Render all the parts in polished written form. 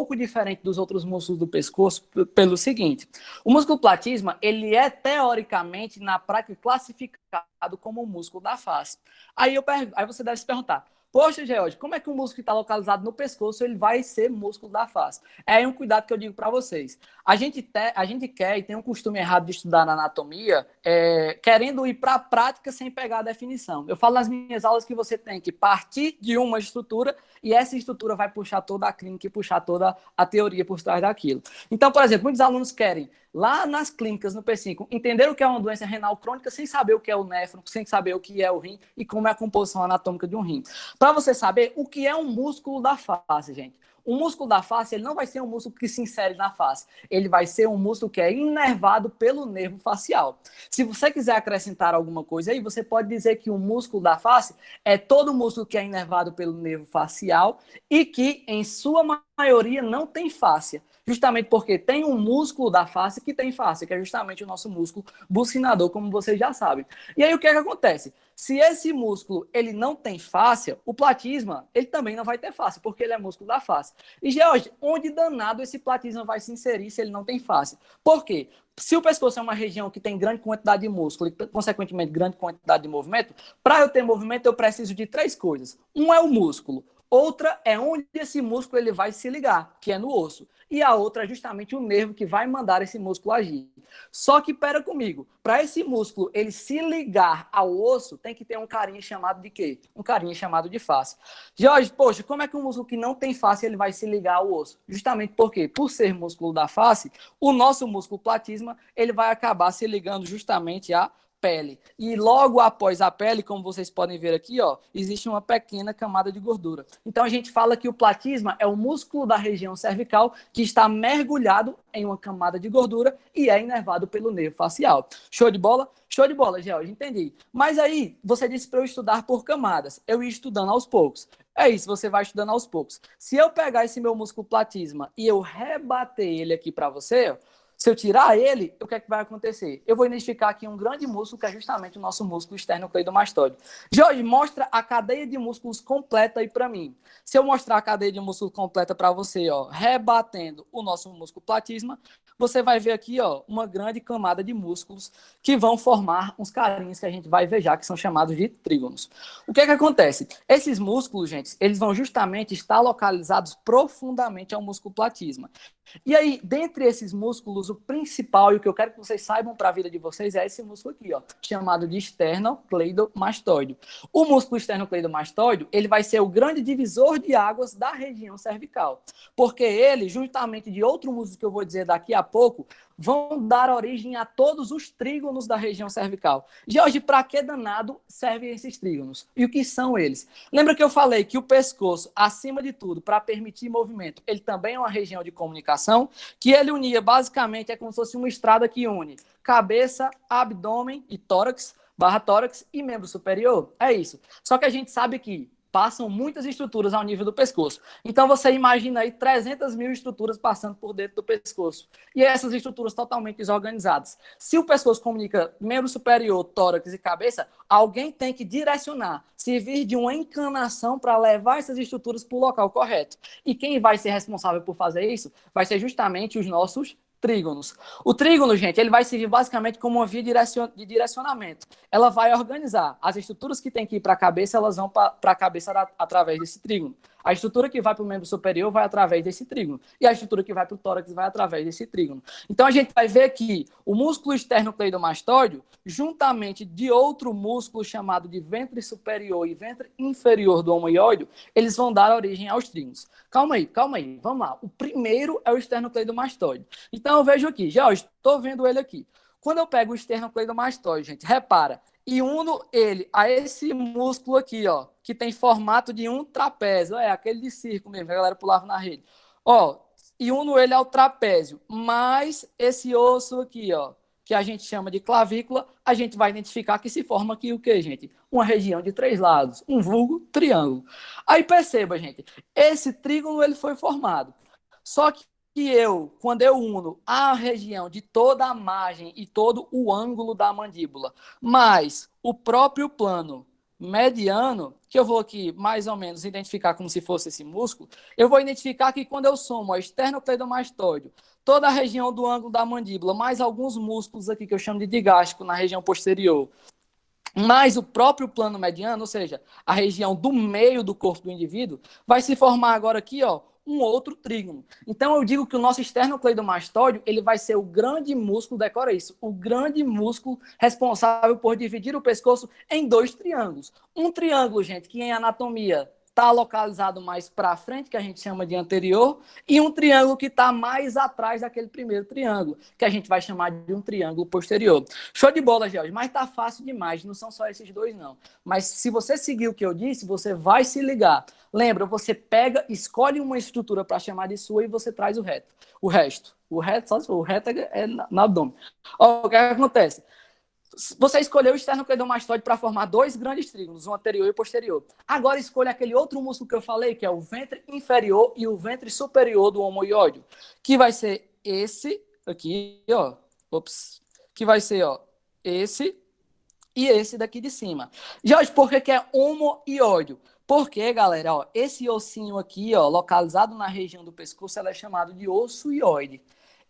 pouco diferente dos outros músculos do pescoço pelo seguinte: o músculo platisma, ele é teoricamente, na prática, classificado como o músculo da face. Aí você deve se perguntar: poxa, George, como é que um músculo que está localizado no pescoço ele vai ser músculo da face? É aí um cuidado que eu digo para vocês. A gente quer e tem um costume errado de estudar na anatomia, querendo ir para a prática sem pegar a definição. Eu falo nas minhas aulas que você tem que partir de uma estrutura e essa estrutura vai puxar toda a clínica e puxar toda a teoria por trás daquilo. Então, por exemplo, muitos alunos querem, lá nas clínicas, no P5, entender o que é uma doença renal crônica sem saber o que é o néfron, sem saber o que é o rim e como é a composição anatômica de um rim. Para você saber o que é um músculo da face, gente. O músculo da face, ele não vai ser um músculo que se insere na face. Ele vai ser um músculo que é inervado pelo nervo facial. Se você quiser acrescentar alguma coisa aí, você pode dizer que o músculo da face é todo músculo que é inervado pelo nervo facial e que, em sua maioria, não tem fáscia. Justamente porque tem um músculo da face que tem fáscia, que é justamente o nosso músculo bucinador, como vocês já sabem. E aí o que é que acontece? Se esse músculo ele não tem fáscia, o platisma ele também não vai ter fáscia, porque ele é músculo da face. E, George, onde danado esse platisma vai se inserir se ele não tem fáscia? Por quê? Se o pescoço é uma região que tem grande quantidade de músculo e, consequentemente, grande quantidade de movimento, para eu ter movimento, eu preciso de três coisas. Um é o músculo. Outra é onde esse músculo ele vai se ligar, que é no osso. E a outra é justamente o nervo que vai mandar esse músculo agir. Só que, pera comigo, para esse músculo ele se ligar ao osso, tem que ter um carinha chamado de quê? Um carinha chamado de face. Jorge, poxa, como é que um músculo que não tem face ele vai se ligar ao osso? Justamente porque, por ser músculo da face, o nosso músculo platisma ele vai acabar se ligando justamente à pele. E logo após a pele, como vocês podem ver aqui, ó, existe uma pequena camada de gordura. Então a gente fala que o platisma é o músculo da região cervical que está mergulhado em uma camada de gordura e é inervado pelo nervo facial. Show de bola? Show de bola, George, entendi. Mas aí, você disse para eu estudar por camadas. Eu ia estudando aos poucos. É isso, você vai estudando aos poucos. Se eu pegar esse meu músculo platisma e eu rebater ele aqui para você, ó, se eu tirar ele, o que é que vai acontecer? Eu vou identificar aqui um grande músculo, que é justamente o nosso músculo esternocleidomastoide. Jorge, mostra a cadeia de músculos completa aí para mim. Se eu mostrar a cadeia de músculos completa para você, ó, rebatendo o nosso músculo platisma, você vai ver aqui, ó, uma grande camada de músculos que vão formar uns carinhos que a gente vai ver já, que são chamados de trígonos. O que é que acontece? Esses músculos, gente, eles vão justamente estar localizados profundamente ao músculo platisma. E aí, dentre esses músculos, o principal e o que eu quero que vocês saibam para a vida de vocês é esse músculo aqui, ó, chamado de esternocleidomastoide. O músculo esternocleidomastoide, ele vai ser o grande divisor de águas da região cervical, porque ele, juntamente de outro músculo que eu vou dizer daqui a pouco, vão dar origem a todos os trígonos da região cervical. Jorge, para que danado servem esses trígonos? E o que são eles? Lembra que eu falei que o pescoço, acima de tudo, para permitir movimento, ele também é uma região de comunicação, que ele unia, basicamente, é como se fosse uma estrada que une cabeça, abdômen e tórax, barra tórax e membro superior. É isso. Só que a gente sabe que passam muitas estruturas ao nível do pescoço. Então, você imagina aí 300 mil estruturas passando por dentro do pescoço. E essas estruturas totalmente desorganizadas. Se o pescoço comunica membro superior, tórax e cabeça, alguém tem que direcionar, servir de uma encanação para levar essas estruturas para o local correto. E quem vai ser responsável por fazer isso vai ser justamente os nossos trígonos. O trígono, gente, ele vai servir basicamente como uma via de direcionamento. Ela vai organizar as estruturas que tem que ir para a cabeça, elas vão para a cabeça através desse trígono. A estrutura que vai para o membro superior vai através desse trígono. E a estrutura que vai para o tórax vai através desse trígono. Então, a gente vai ver que o músculo esternocleidomastóide, juntamente de outro músculo chamado de ventre superior e ventre inferior do homoióide, eles vão dar origem aos trígonos. Calma aí, vamos lá. O primeiro é o esternocleidomastoide. Então, eu vejo aqui, já estou vendo ele aqui. Quando eu pego o esternocleidomastoide, gente, repara, e uno ele a esse músculo aqui, ó, que tem formato de um trapézio, é aquele de circo mesmo, que a galera pulava na rede. Ó, e uno ele ao trapézio, mais esse osso aqui, ó, que a gente chama de clavícula, a gente vai identificar que se forma aqui o quê, gente? Uma região de três lados, um vulgo triângulo. Aí perceba, gente, esse trígono ele foi formado. Só que quando eu uno a região de toda a margem e todo o ângulo da mandíbula, mais o próprio plano mediano, que eu vou aqui mais ou menos identificar como se fosse esse músculo, eu vou identificar que quando eu somo o esternocleidomastoide, toda a região do ângulo da mandíbula, mais alguns músculos aqui que eu chamo de digástrico na região posterior, mais o próprio plano mediano, ou seja, a região do meio do corpo do indivíduo, vai se formar agora aqui, ó, um outro trígono. Então eu digo que o nosso esternocleidomastóide, ele vai ser o grande músculo, decora isso, o grande músculo responsável por dividir o pescoço em dois triângulos. Um triângulo, gente, que em anatomia está localizado mais para frente, que a gente chama de anterior, e um triângulo que está mais atrás daquele primeiro triângulo, que a gente vai chamar de um triângulo posterior. Show de bola, George, mas está fácil demais, não são só esses dois, não. Mas se você seguir o que eu disse, você vai se ligar. Lembra, você pega, escolhe uma estrutura para chamar de sua e você traz o resto. O resto, só se for, o resto é no abdômen. Ó, o que acontece? Você escolheu o esternocleidomastoide para formar dois grandes trígonos, um anterior e o posterior. Agora escolha aquele outro músculo que eu falei, que é o ventre inferior e o ventre superior do homoióide, que vai ser esse aqui, ó. Ops. Que vai ser, ó, esse e esse daqui de cima. Jorge, por que é homoióide? Porque, galera, ó, esse ossinho aqui, ó, localizado na região do pescoço, ela é chamado de osso ióide.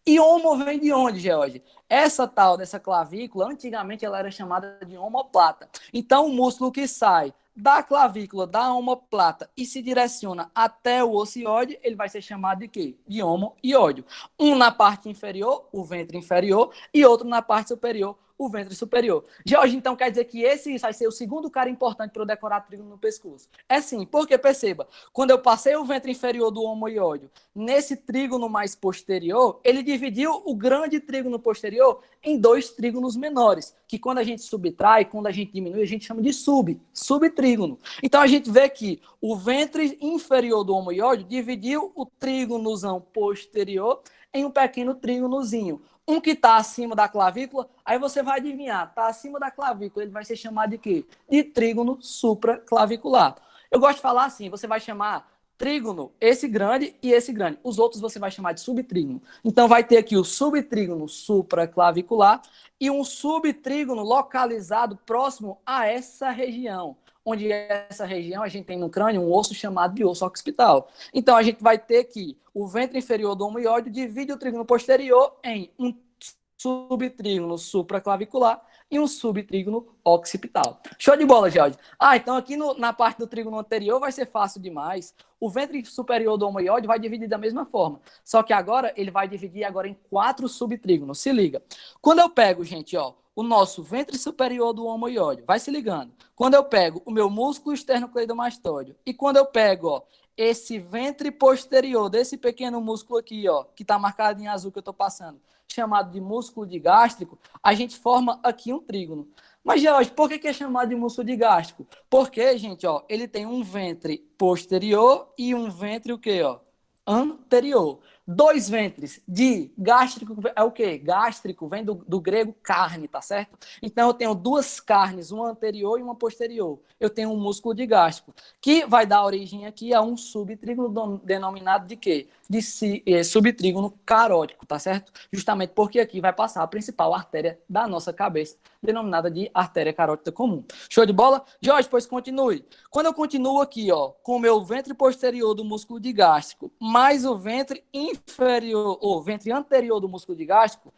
E homo vem de onde, George? Essa tal dessa clavícula, antigamente ela era chamada de omoplata. Então, o músculo que sai da clavícula, da omoplata, e se direciona até o ocioide, ele vai ser chamado de quê? De homoióide. Um na parte inferior, o ventre inferior, e outro na parte superior, o ventre superior. George, então quer dizer que esse vai ser o segundo cara importante para eu decorar trígono no pescoço. É sim, porque perceba, quando eu passei o ventre inferior do homoióide nesse trígono mais posterior, ele dividiu o grande trígono posterior em dois trígonos menores, que quando a gente subtrai, quando a gente diminui, a gente chama de subtrígono. Então a gente vê que o ventre inferior do homoióide dividiu o trígonozão posterior em um pequeno trígonozinho. Um que está acima da clavícula, aí você vai adivinhar, está acima da clavícula, ele vai ser chamado de quê? De trígono supraclavicular. Eu gosto de falar assim, você vai chamar trígono, esse grande e esse grande. Os outros você vai chamar de subtrígono. Então vai ter aqui o subtrígono supraclavicular e um subtrígono localizado próximo a essa região. Onde essa região a gente tem no crânio um osso chamado de osso occipital. Então a gente vai ter que o ventre inferior do homoióide divide o trígono posterior em um subtrígono supraclavicular e um subtrígono occipital. Show de bola, Jorge. Então aqui na parte do trígono anterior vai ser fácil demais. O ventre superior do homoióide vai dividir da mesma forma. Só que agora ele vai dividir agora em 4 subtrígonos. Se liga. Quando eu pego, gente, ó, o nosso ventre superior do homoióide, vai se ligando. Quando eu pego o meu músculo esternocleidomastóide e quando eu pego, ó, esse ventre posterior desse pequeno músculo aqui, ó, que está marcado em azul que eu estou passando, chamado de músculo digástrico, a gente forma aqui um trígono. Mas, Jorge, por que é chamado de músculo digástrico? Porque, gente, ó, ele tem um ventre posterior e um ventre o quê, ó? Anterior. 2 ventres de gástrico é o quê? Gástrico vem do grego carne, tá certo? Então eu tenho 2 carnes, uma anterior e uma posterior. Eu tenho um músculo digástrico, que vai dar origem aqui a um subtrígono denominado de quê? De subtrígono carótico, tá certo? Justamente porque aqui vai passar a principal artéria da nossa cabeça, denominada de artéria carótida comum. Show de bola? Jorge, pois continue. Quando eu continuo aqui, ó, com o meu ventre posterior do músculo digástrico, mais o ventre inferior, ou ventre anterior do músculo digástrico,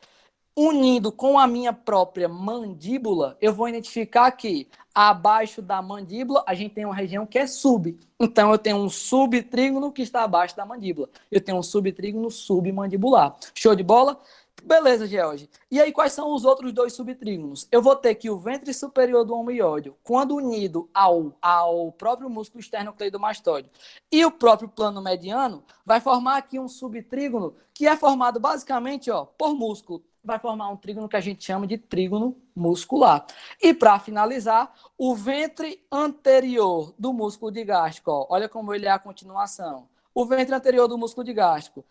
unindo com a minha própria mandíbula, eu vou identificar que abaixo da mandíbula a gente tem uma região que é sub. Então eu tenho um subtrígono que está abaixo da mandíbula. Eu tenho um subtrígono submandibular. Show de bola? Beleza, George. E aí, quais são os outros 2 subtrígonos? Eu vou ter que o ventre superior do homoióide, quando unido ao próprio músculo esternocleidomastoide e o próprio plano mediano, vai formar aqui um subtrígono que é formado basicamente, ó, por músculo. Vai formar um trígono que a gente chama de trígono muscular. E para finalizar, o ventre anterior do músculo digástrico, ó, olha como ele é a continuação. O ventre anterior do músculo digástrico,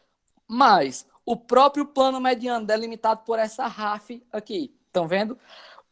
mais o próprio plano mediano delimitado por essa RAF aqui. Estão vendo?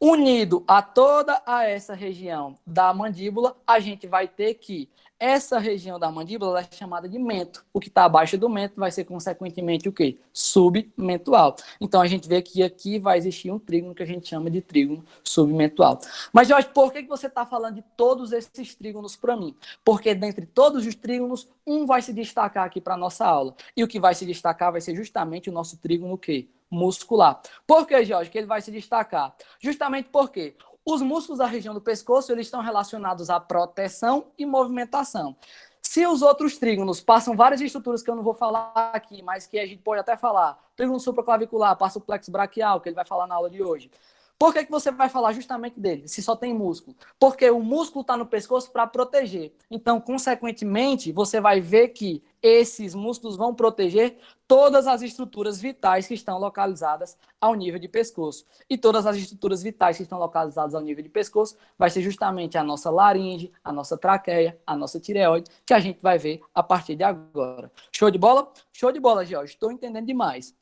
Unido a toda essa região da mandíbula, a gente vai ter que Essa região da mandíbula é chamada de mento. O que está abaixo do mento vai ser, consequentemente, o quê? Submentual. Então, a gente vê que aqui vai existir um trígono que a gente chama de trígono submentual. Mas, Jorge, por que você está falando de todos esses trígonos para mim? Porque, dentre todos os trígonos, um vai se destacar aqui para a nossa aula. E o que vai se destacar vai ser justamente o nosso trígono o quê? Muscular. Por que, Jorge, que ele vai se destacar? Justamente porque os músculos da região do pescoço, eles estão relacionados à proteção e movimentação. Se os outros trígonos passam várias estruturas que eu não vou falar aqui, mas que a gente pode até falar, trígono supraclavicular, passa o plexo braquial, que ele vai falar na aula de hoje. Por que você vai falar justamente dele, se só tem músculo? Porque o músculo está no pescoço para proteger. Então, consequentemente, você vai ver que esses músculos vão proteger todas as estruturas vitais que estão localizadas ao nível de pescoço. E todas as estruturas vitais que estão localizadas ao nível de pescoço vai ser justamente a nossa laringe, a nossa traqueia, a nossa tireoide, que a gente vai ver a partir de agora. Show de bola? Show de bola, Jorge. Estou entendendo demais.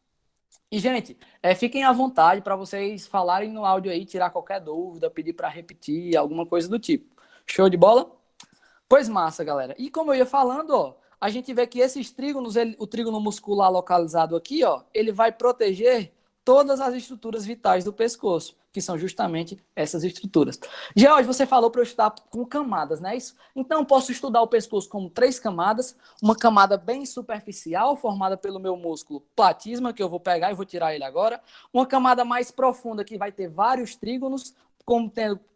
E, gente, fiquem à vontade para vocês falarem no áudio aí, tirar qualquer dúvida, pedir para repetir, alguma coisa do tipo. Show de bola? Pois massa, galera. E como eu ia falando, ó, a gente vê que esses trígonos, o trígono muscular localizado aqui, ó, ele vai proteger todas as estruturas vitais do pescoço, que são justamente essas estruturas. George, você falou para eu estudar com camadas, não é isso? Então, posso estudar o pescoço como 3 camadas, uma camada bem superficial, formada pelo meu músculo platisma, que eu vou pegar e vou tirar ele agora, uma camada mais profunda, que vai ter vários trígonos,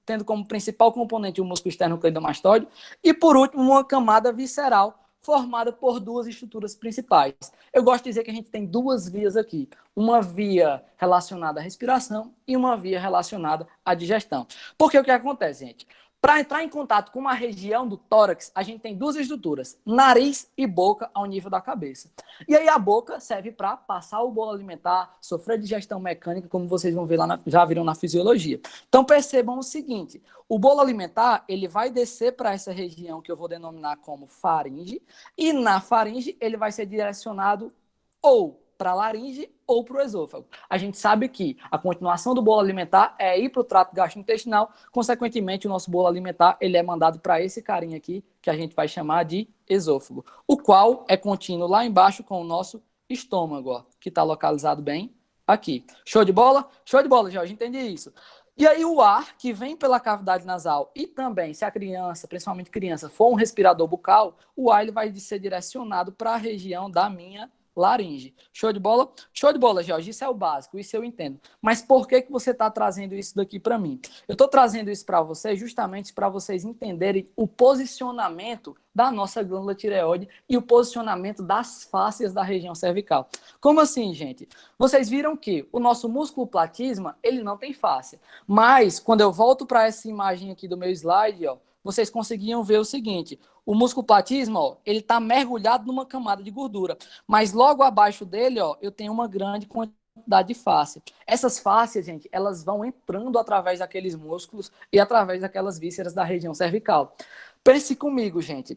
tendo como principal componente o músculo esternocleidomastoide, e, por último, uma camada visceral, formada por 2 estruturas principais. Eu gosto de dizer que a gente tem 2 vias aqui. Uma via relacionada à respiração e uma via relacionada à digestão. Porque o que acontece, gente? Para entrar em contato com uma região do tórax, a gente tem 2 estruturas, nariz e boca ao nível da cabeça. E aí a boca serve para passar o bolo alimentar, sofrer digestão mecânica, como vocês vão ver lá, já viram na fisiologia. Então percebam o seguinte, o bolo alimentar, ele vai descer para essa região que eu vou denominar como faringe, e na faringe ele vai ser direcionado ou para a laringe ou para o esôfago. A gente sabe que a continuação do bolo alimentar é ir para o trato gastrointestinal, consequentemente o nosso bolo alimentar ele é mandado para esse carinha aqui, que a gente vai chamar de esôfago, o qual é contínuo lá embaixo com o nosso estômago, ó, que está localizado bem aqui. Show de bola? Show de bola, Jorge, entendi isso. E aí o ar que vem pela cavidade nasal e também, se a criança, principalmente criança, for um respirador bucal, o ar ele vai ser direcionado para a região da minha laringe. Show de bola? Show de bola, Jorge. Isso é o básico, isso eu entendo. Mas por que você está trazendo isso daqui para mim? Eu estou trazendo isso para vocês justamente para vocês entenderem o posicionamento da nossa glândula tireoide e o posicionamento das fáscias da região cervical. Como assim, gente? Vocês viram que o nosso músculo platisma, ele não tem fáscia. Mas, quando eu volto para essa imagem aqui do meu slide, ó, vocês conseguiam ver o seguinte, o músculo platisma, ó, ele está mergulhado numa camada de gordura, mas logo abaixo dele, ó, eu tenho uma grande quantidade de fáscia. Essas fáscias, gente, elas vão entrando através daqueles músculos e através daquelas vísceras da região cervical. Pense comigo, gente.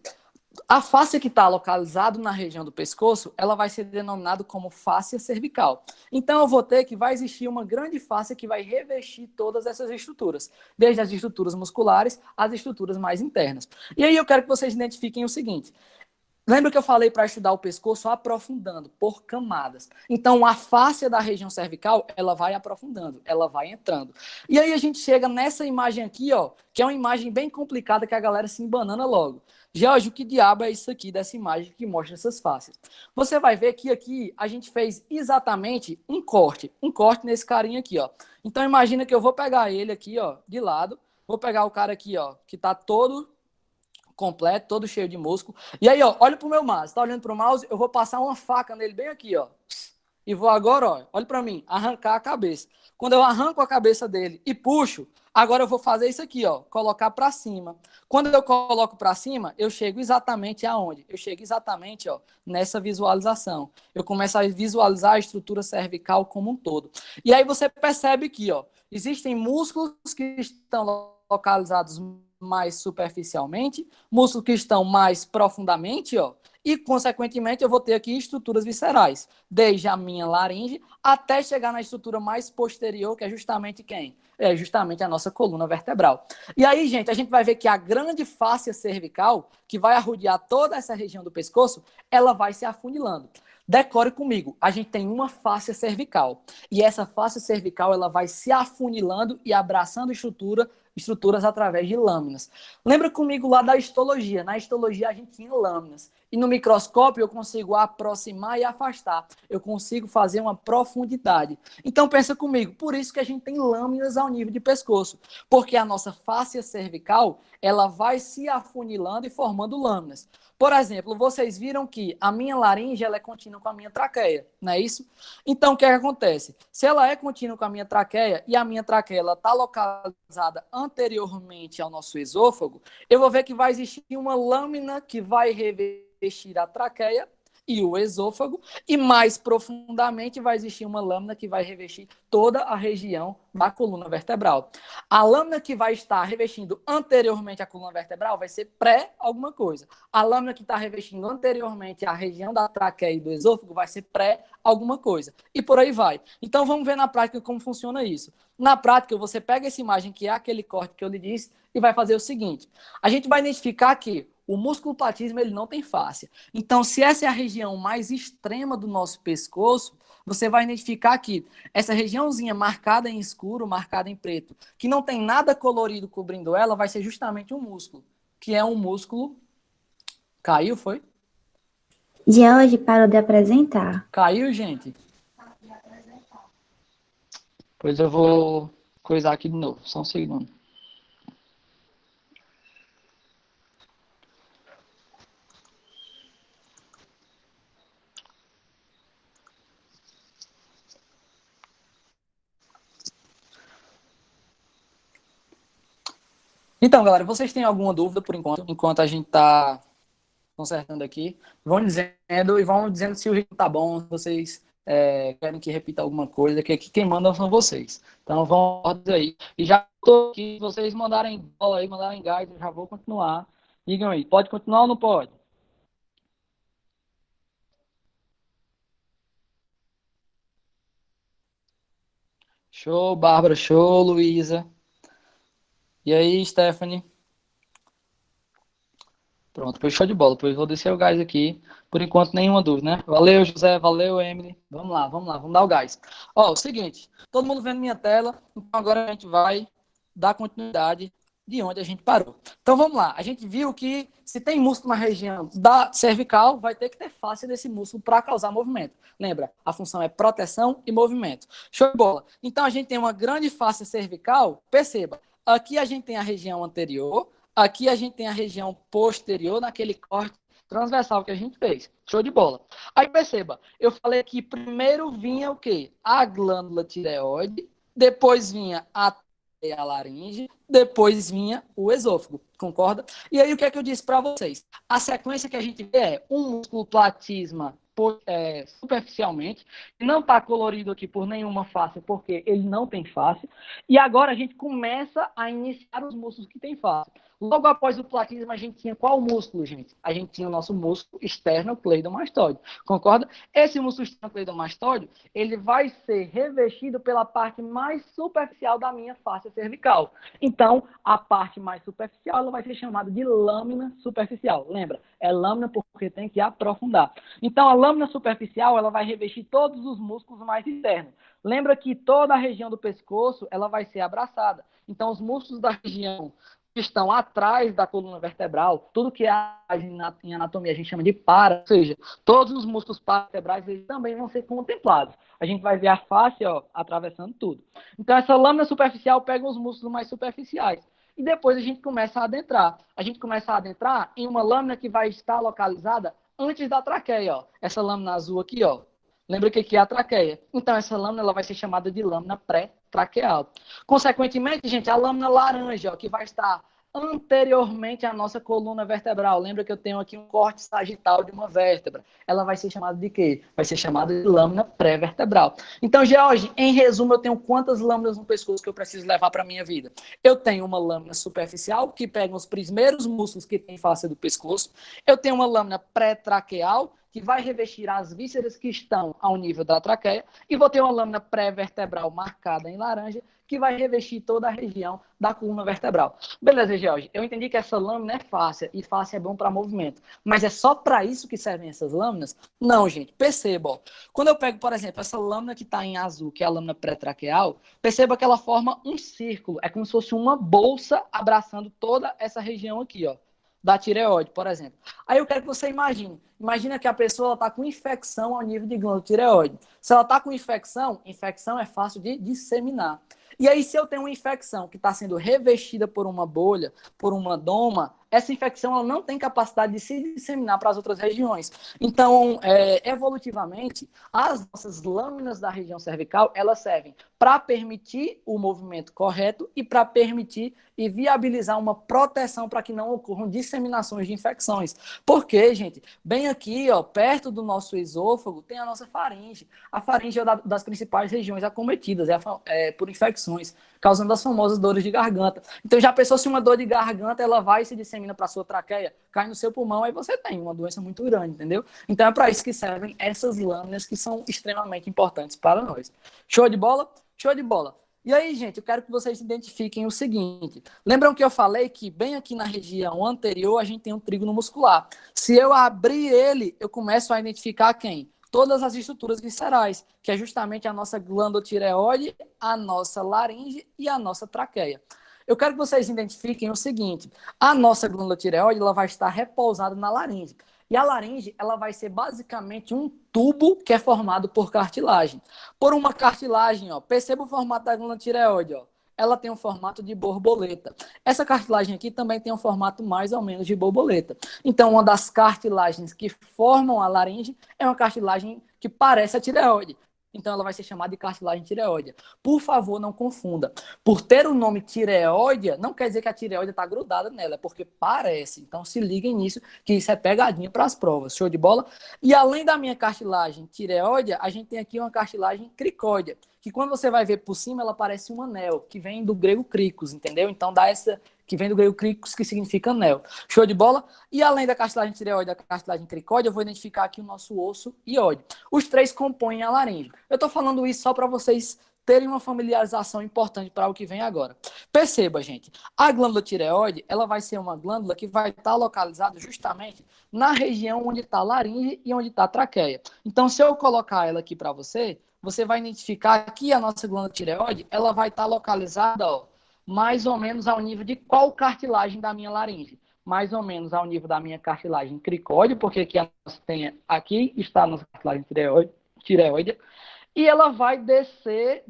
A fáscia que está localizada na região do pescoço, ela vai ser denominada como fáscia cervical. Então, eu vou ter que vai existir uma grande fáscia que vai revestir todas essas estruturas, desde as estruturas musculares às estruturas mais internas. E aí eu quero que vocês identifiquem o seguinte. Lembra que eu falei para estudar o pescoço aprofundando por camadas. Então, a fáscia da região cervical, ela vai aprofundando, ela vai entrando. E aí a gente chega nessa imagem aqui, ó, que é uma imagem bem complicada que a galera se embanana logo. Jorge, o que diabo é isso aqui dessa imagem que mostra essas fáscias? Você vai ver que aqui a gente fez exatamente um corte nesse carinha aqui, ó. Então, imagina que eu vou pegar ele aqui, ó, de lado, vou pegar o cara aqui, ó, que tá todo completo, todo cheio de músculo. E aí, ó, olha pro meu mouse. Tá olhando pro mouse? Eu vou passar uma faca nele bem aqui, ó. E vou agora, ó, olha para mim, arrancar a cabeça. Quando eu arranco a cabeça dele e puxo, agora eu vou fazer isso aqui, ó, colocar para cima. Quando eu coloco para cima, eu chego exatamente aonde? Eu chego exatamente, ó, nessa visualização. Eu começo a visualizar a estrutura cervical como um todo. E aí você percebe que, ó, existem músculos que estão localizados mais superficialmente, músculos que estão mais profundamente, ó, E, consequentemente, eu vou ter aqui estruturas viscerais, desde a minha laringe até chegar na estrutura mais posterior, que é justamente quem? É justamente a nossa coluna vertebral. E aí, gente, a gente vai ver que a grande fáscia cervical, que vai arrodear toda essa região do pescoço, ela vai se afunilando. Decore comigo, a gente tem uma fáscia cervical. E essa fáscia cervical, ela vai se afunilando e abraçando estruturas através de lâminas. Lembra comigo lá da histologia? Na histologia a gente tinha lâminas. E no microscópio eu consigo aproximar e afastar. Eu consigo fazer uma profundidade. Então pensa comigo, por isso que a gente tem lâminas ao nível de pescoço. Porque a nossa fáscia cervical, ela vai se afunilando e formando lâminas. Por exemplo, vocês viram que a minha laringe ela é contínua com a minha traqueia, não é isso? Então, o que acontece? Se ela é contínua com a minha traqueia e a minha traqueia está localizada anteriormente ao nosso esôfago, eu vou ver que vai existir uma lâmina que vai revestir a traqueia e o esôfago, e mais profundamente vai existir uma lâmina que vai revestir toda a região da coluna vertebral. A lâmina que vai estar revestindo anteriormente a coluna vertebral vai ser pré alguma coisa. A lâmina que está revestindo anteriormente a região da traqueia e do esôfago vai ser pré alguma coisa. E por aí vai. Então vamos ver na prática como funciona isso. Na prática, você pega essa imagem que é aquele corte que eu lhe disse e vai fazer o seguinte. A gente vai identificar que o músculo platísmo ele não tem fáscia. Então, se essa é a região mais extrema do nosso pescoço, você vai identificar que essa regiãozinha marcada em escuro, marcada em preto, que não tem nada colorido cobrindo ela, vai ser justamente um músculo, que é um músculo... Caiu, foi? George parou de apresentar. Caiu, gente? Pois eu vou coisar aqui de novo, só um segundo. Então, galera, vocês têm alguma dúvida por enquanto a gente está consertando aqui? Vão dizendo se o ritmo tá bom, se vocês querem que repita alguma coisa, que aqui quem manda são vocês. Então, vão aí. E já estou aqui, se vocês mandarem bola aí, mandarem gás, eu já vou continuar. Digam aí, pode continuar ou não pode? Show, Bárbara, show, Luísa. E aí, Stephanie? Pronto, foi show de bola. Pois vou descer o gás aqui. Por enquanto, nenhuma dúvida, né? Valeu, José. Valeu, Emily. Vamos lá, vamos dar o gás. Ó, o seguinte, todo mundo vendo minha tela, então agora a gente vai dar continuidade de onde a gente parou. Então vamos lá. A gente viu que se tem músculo na região da cervical, vai ter que ter face desse músculo para causar movimento. Lembra? A função é proteção e movimento. Show de bola. Então a gente tem uma grande face cervical. Perceba, aqui a gente tem a região anterior. Aqui a gente tem a região posterior naquele corte transversal que a gente fez. Show de bola. Aí perceba, eu falei que primeiro vinha o quê? A glândula tireoide, depois vinha a laringe, depois vinha o esôfago, concorda? E aí o que é que eu disse para vocês? A sequência que a gente vê é um músculo platisma superficialmente, não está colorido aqui por nenhuma face, porque ele não tem face, e agora a gente começa a iniciar os músculos que têm face. Logo após o platismo, a gente tinha qual músculo, gente? A gente tinha o nosso músculo esternocleidomastoide, concorda? Esse músculo esternocleidomastoide, ele vai ser revestido pela parte mais superficial da minha face cervical. Então, a parte mais superficial, ela vai ser chamada de lâmina superficial. Lembra? É lâmina porque tem que aprofundar. Então, a lâmina superficial, ela vai revestir todos os músculos mais internos. Lembra que toda a região do pescoço, ela vai ser abraçada. Então, os músculos da região que estão atrás da coluna vertebral, tudo que em anatomia a gente chama de para, ou seja, todos os músculos paravertebrais eles também vão ser contemplados. A gente vai ver a face, ó, atravessando tudo. Então, essa lâmina superficial pega os músculos mais superficiais. E depois a gente começa a adentrar. A gente começa a adentrar em uma lâmina que vai estar localizada antes da traqueia, ó. Essa lâmina azul aqui, ó. Lembra que é a traqueia? Então, essa lâmina ela vai ser chamada de lâmina pré-traqueal. Consequentemente, gente, a lâmina laranja, ó, que vai estar anteriormente à nossa coluna vertebral. Lembra que eu tenho aqui um corte sagital de uma vértebra. Ela vai ser chamada de quê? Vai ser chamada de lâmina pré-vertebral. Então, George, em resumo, eu tenho quantas lâminas no pescoço que eu preciso levar para a minha vida? Eu tenho uma lâmina superficial, que pega os primeiros músculos que tem face do pescoço. Eu tenho uma lâmina pré-traqueal, que vai revestir as vísceras que estão ao nível da traqueia, e vou ter uma lâmina pré-vertebral marcada em laranja, que vai revestir toda a região da coluna vertebral. Beleza, George, eu entendi que essa lâmina é fáscia, e fáscia é bom para movimento, mas é só para isso que servem essas lâminas? Não, gente, perceba, ó. Quando eu pego, por exemplo, essa lâmina que está em azul, que é a lâmina pré-traqueal, perceba que ela forma um círculo, é como se fosse uma bolsa abraçando toda essa região aqui, ó, da tireoide, por exemplo. Aí eu quero que você imagina que a pessoa está com infecção ao nível de glândula tireoide. Se ela está com infecção, infecção é fácil de disseminar. E aí, se eu tenho uma infecção que está sendo revestida por uma bolha, por uma doma, essa infecção ela não tem capacidade de se disseminar para as outras regiões. Então, evolutivamente, as nossas lâminas da região cervical, elas servem para permitir o movimento correto e para permitir e viabilizar uma proteção para que não ocorram disseminações de infecções. Porque, gente, bem aqui, ó, perto do nosso esôfago, tem a nossa faringe. A faringe é uma das principais regiões acometidas por infecções, causando as famosas dores de garganta. Então, já pensou se uma dor de garganta, ela vai e se dissemina para a sua traqueia, cai no seu pulmão, aí você tem uma doença muito grande, entendeu? Então, é para isso que servem essas lâminas que são extremamente importantes para nós. Show de bola? Show de bola. E aí, gente, eu quero que vocês identifiquem o seguinte. Lembram que eu falei que bem aqui na região anterior a gente tem um trígono muscular. Se eu abrir ele, eu começo a identificar quem? Todas as estruturas viscerais, que é justamente a nossa glândula tireoide, a nossa laringe e a nossa traqueia. Eu quero que vocês identifiquem o seguinte. A nossa glândula tireoide ela vai estar repousada na laringe. E a laringe, ela vai ser basicamente um tubo que é formado por cartilagem. Por uma cartilagem, ó, perceba o formato da glândula tireoide, ó. Ela tem um formato de borboleta. Essa cartilagem aqui também tem um formato mais ou menos de borboleta. Então, uma das cartilagens que formam a laringe é uma cartilagem que parece a tireoide. Então, ela vai ser chamada de cartilagem tireoide. Por favor, não confunda. Por ter o nome tireoide, não quer dizer que a tireoide está grudada nela, é porque parece. Então, se liguem nisso, que isso é pegadinha para as provas. Show de bola? E além da minha cartilagem tireoide, a gente tem aqui uma cartilagem cricóide, que quando você vai ver por cima, ela parece um anel, que vem do grego cricos, entendeu? Então, dá essa que vem do grego cricos, que significa anel. Show de bola? E além da cartilagem tireoide e da cartilagem cricóide, eu vou identificar aqui o nosso osso ióide. Os três compõem a laringe. Eu estou falando isso só para vocês terem uma familiarização importante para o que vem agora. Perceba, gente, a glândula tireoide, ela vai ser uma glândula que vai estar localizada justamente na região onde está a laringe e onde está a traqueia. Então, se eu colocar ela aqui para você, você vai identificar que a nossa glândula tireoide, ela vai estar localizada, ó, mais ou menos ao nível de qual cartilagem da minha laringe? Mais ou menos ao nível da minha cartilagem cricóide, porque aqui está a nossa cartilagem tireoide, e ela vai descer,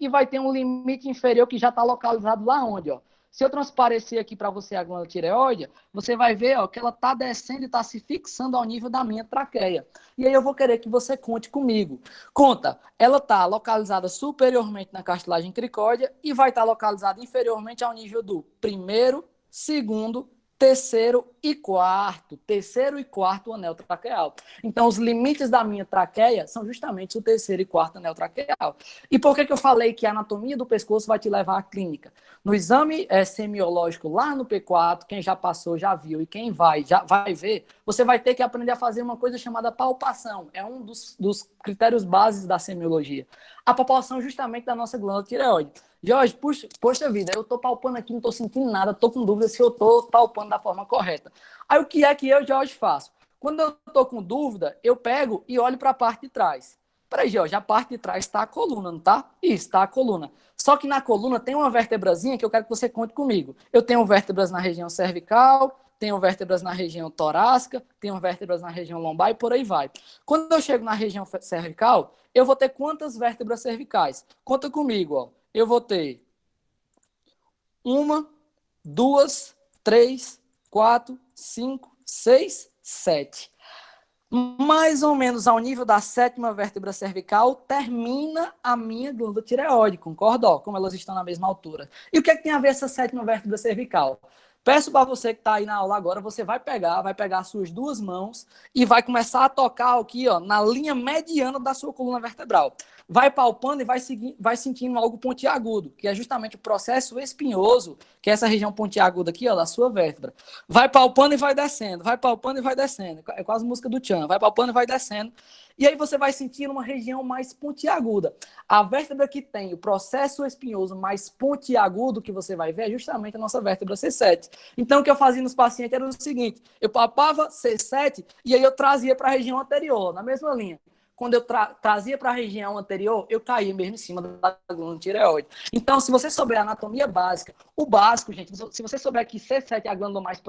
e vai ter um limite inferior que já está localizado lá onde, ó. Se eu transparecer aqui para você a glândula tireoide, você vai ver, ó, que ela está descendo e está se fixando ao nível da minha traqueia. E aí eu vou querer que você conte comigo. Conta, ela está localizada superiormente na cartilagem cricóide e vai estar localizada inferiormente ao nível do primeiro, segundo, terceiro e quarto anel traqueal. Então, os limites da minha traqueia são justamente o terceiro e quarto anel traqueal. E por que eu falei que a anatomia do pescoço vai te levar à clínica? No exame semiológico lá no P4, quem já passou, já viu, e quem já vai ver, você vai ter que aprender a fazer uma coisa chamada palpação. É um dos critérios bases da semiologia. A palpação justamente da nossa glândula tireoide. Jorge, poxa vida, eu tô palpando aqui, não tô sentindo nada, tô com dúvida se eu tô palpando da forma correta. Aí o que é que eu, Jorge, faço? Quando eu tô com dúvida, eu pego e olho para a parte de trás. Peraí, Jorge, a parte de trás está a coluna, não tá? Isso, está a coluna. Só que na coluna tem uma vértebrazinha que eu quero que você conte comigo. Eu tenho vértebras na região cervical, tenho vértebras na região torácica, tenho vértebras na região lombar e por aí vai. Quando eu chego na região cervical, eu vou ter quantas vértebras cervicais? Conta comigo, ó. Eu vou ter 1, 2, 3, 4, 5, 6, 7. Mais ou menos ao nível da sétima vértebra cervical, termina a minha glândula tireoide, concorda? Ó, como elas estão na mesma altura. E o que é que tem a ver essa sétima vértebra cervical? Peço para você que está aí na aula agora, você vai pegar as suas duas mãos e vai começar a tocar aqui, ó, na linha mediana da sua coluna vertebral. Vai palpando e vai sentindo algo pontiagudo, que é justamente o processo espinhoso, que é essa região pontiaguda aqui, ó, da sua vértebra. Vai palpando e vai descendo, vai palpando e vai descendo. É quase a música do Tchan, vai palpando e vai descendo. E aí você vai sentir uma região mais pontiaguda. A vértebra que tem o processo espinhoso mais pontiagudo que você vai ver é justamente a nossa vértebra C7. Então, o que eu fazia nos pacientes era o seguinte, eu palpava C7 e aí eu trazia para a região anterior, na mesma linha. Quando eu trazia para a região anterior, eu caía mesmo em cima da glândula tireoide. Então, se você souber a anatomia básica, o básico, gente, se você souber que C7 é a glândula mais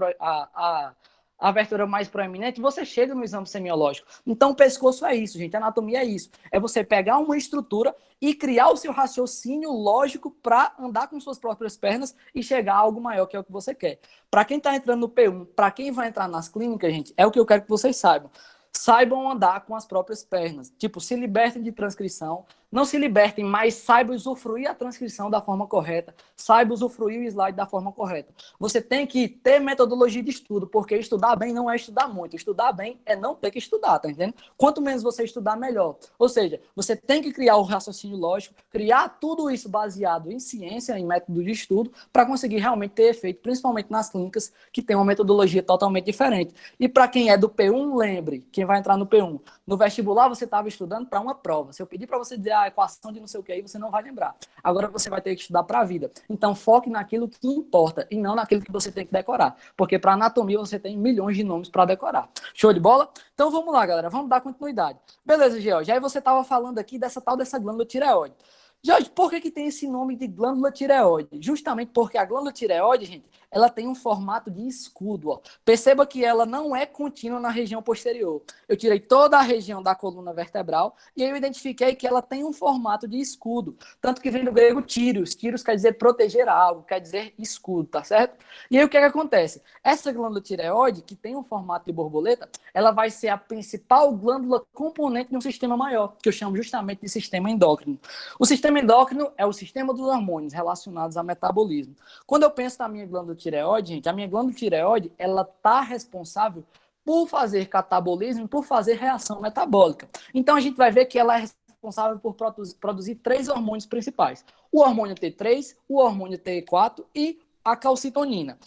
a vértebra mais proeminente, você chega no exame semiológico. Então, o pescoço é isso, gente. A anatomia é isso. É você pegar uma estrutura e criar o seu raciocínio lógico para andar com suas próprias pernas e chegar a algo maior, que é o que você quer. Para quem está entrando no P1, para quem vai entrar nas clínicas, gente, é o que eu quero que vocês saibam. Saibam andar com as próprias pernas. Tipo, se libertem de transcrição. Não se libertem, mas saibam usufruir a transcrição da forma correta. Saibam usufruir o slide da forma correta. Você tem que ter metodologia de estudo, porque estudar bem não é estudar muito. Estudar bem é não ter que estudar, tá entendendo? Quanto menos você estudar, melhor. Ou seja, você tem que criar o raciocínio lógico, criar tudo isso baseado em ciência, em método de estudo, para conseguir realmente ter efeito, principalmente nas clínicas, que tem uma metodologia totalmente diferente. E para quem é do P1, lembre, quem vai entrar no P1, no vestibular você estava estudando para uma prova. Se eu pedir para você dizer a equação de não sei o que aí, você não vai lembrar. Agora você vai ter que estudar para a vida. Então foque naquilo que importa e não naquilo que você tem que decorar. Porque para anatomia você tem milhões de nomes para decorar. Show de bola? Então vamos lá, galera. Vamos dar continuidade. Beleza, George. Aí você estava falando aqui dessa glândula tireoide. Jorge, por que tem esse nome de glândula tireoide? Justamente porque a glândula tireoide, gente, ela tem um formato de escudo. Ó. Perceba que ela não é contínua na região posterior. Eu tirei toda a região da coluna vertebral e aí eu identifiquei que ela tem um formato de escudo. Tanto que vem do grego tírios. Tírios quer dizer proteger algo, quer dizer escudo, tá certo? E aí o que acontece? Essa glândula tireoide, que tem um formato de borboleta, ela vai ser a principal glândula componente de um sistema maior, que eu chamo justamente de sistema endócrino. O sistema endócrino é o sistema dos hormônios relacionados ao metabolismo. Quando eu penso na minha glândula tireoide, gente, a minha glândula tireoide, ela está responsável por fazer catabolismo, por fazer reação metabólica. Então a gente vai ver que ela é responsável por produzir três hormônios principais: o hormônio T3, o hormônio T4 e a calcitonina.